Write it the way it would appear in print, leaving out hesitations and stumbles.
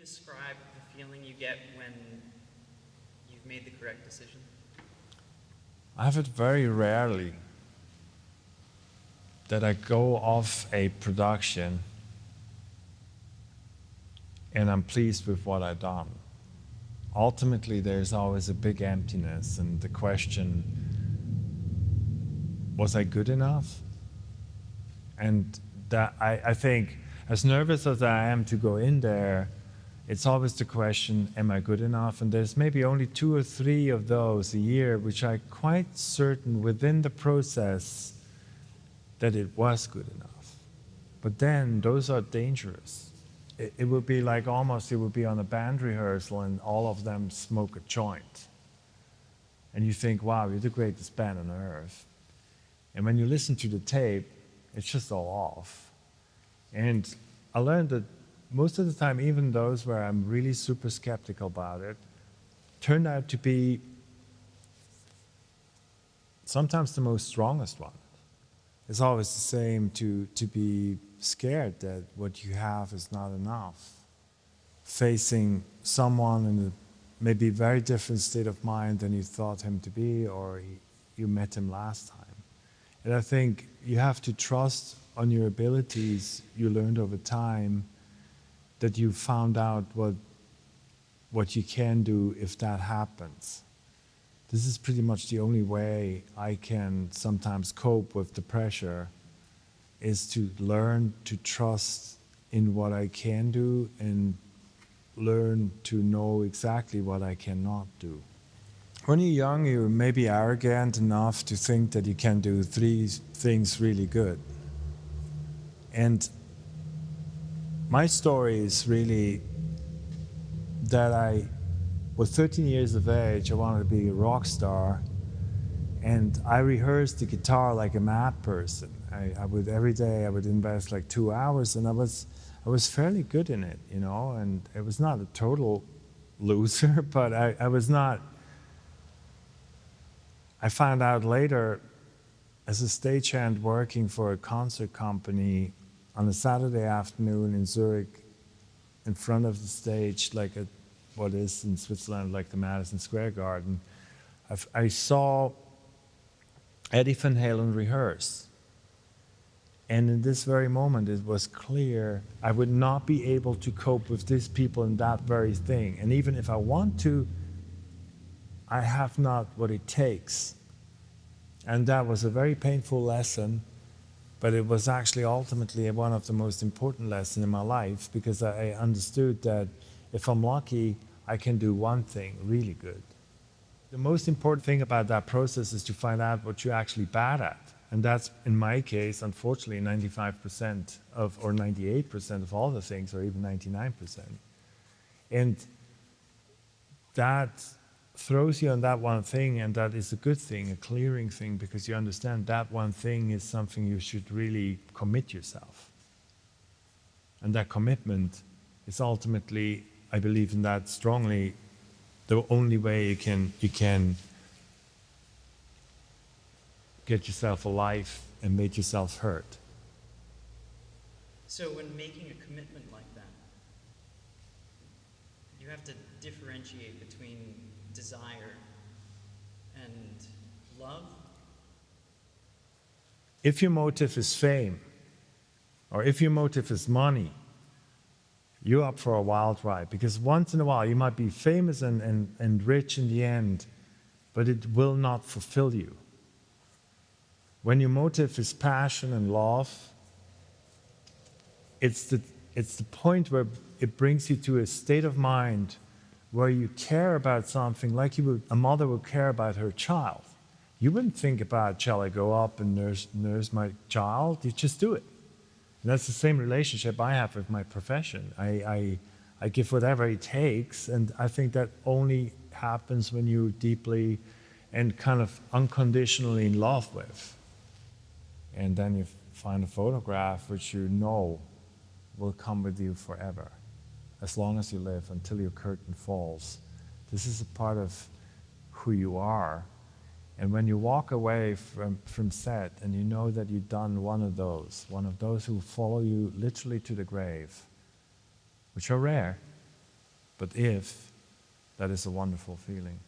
describe the feeling you get when you've made the correct decision? I have it very rarely that I go off a production and I'm pleased with what I've done. Ultimately, there's always a big emptiness and the question, was I good enough? And that I think, as nervous as I am to go in there, it's always the question, am I good enough? And there's maybe only 2 or 3 of those a year, which I'm quite certain within the process that it was good enough. But then those are dangerous. It would be like almost, it would be on a band rehearsal and all of them smoke a joint. And you think, wow, you're the greatest band on earth. And when you listen to the tape, it's just all off. And I learned that most of the time, even those where I'm really super skeptical about it, turned out to be sometimes the most strongest one. It's always the same to be scared that what you have is not enough. Facing someone in a maybe very different state of mind than you thought him to be, or you met him last time. And I think you have to trust on your abilities you learned over time, that you found out what you can do if that happens. This is pretty much the only way I can sometimes cope with the pressure, is to learn to trust in what I can do and learn to know exactly what I cannot do. When you're young, you're maybe arrogant enough to think that you can do 3 things really good. And my story is really that I was 13 years of age, I wanted to be a rock star, and I rehearsed the guitar like a mad person. I would every day I would invest like 2 hours, and I was fairly good in it, you know, and it was not a total loser, but I was not. I found out later, as a stagehand working for a concert company on a Saturday afternoon in Zurich, in front of the stage, like at what is in Switzerland like the Madison Square Garden, I saw Eddie Van Halen rehearse. And in this very moment, it was clear I would not be able to cope with these people in that very thing. And even if I want to, I have not what it takes. And that was a very painful lesson, but it was actually ultimately one of the most important lessons in my life, because I understood that if I'm lucky, I can do one thing really good. The most important thing about that process is to find out what you're actually bad at. And that's, in my case, unfortunately, 95% of, or 98% of all the things, or even 99%. And that throws you on that one thing, and that is a good thing, a clearing thing, because you understand that one thing is something you should really commit yourself. And that commitment is ultimately, I believe in that strongly, the only way you can get yourself alive and make yourself hurt. So when making a commitment like that, you have to differentiate between desire and love? If your motive is fame, or if your motive is money, you're up for a wild ride. Because once in a while you might be famous and rich in the end, but it will not fulfill you. When your motive is passion and love, it's the point where it brings you to a state of mind where you care about something like a mother would care about her child. You wouldn't think about, shall I go up and nurse my child? You just do it. And that's the same relationship I have with my profession. I give whatever it takes, and I think that only happens when you're deeply and kind of unconditionally in love with. And then you find a photograph which you know will come with you forever, as long as you live, until your curtain falls. This is a part of who you are. And when you walk away from set and you know that you've done one of those who follow you literally to the grave, which are rare, But if, that is a wonderful feeling.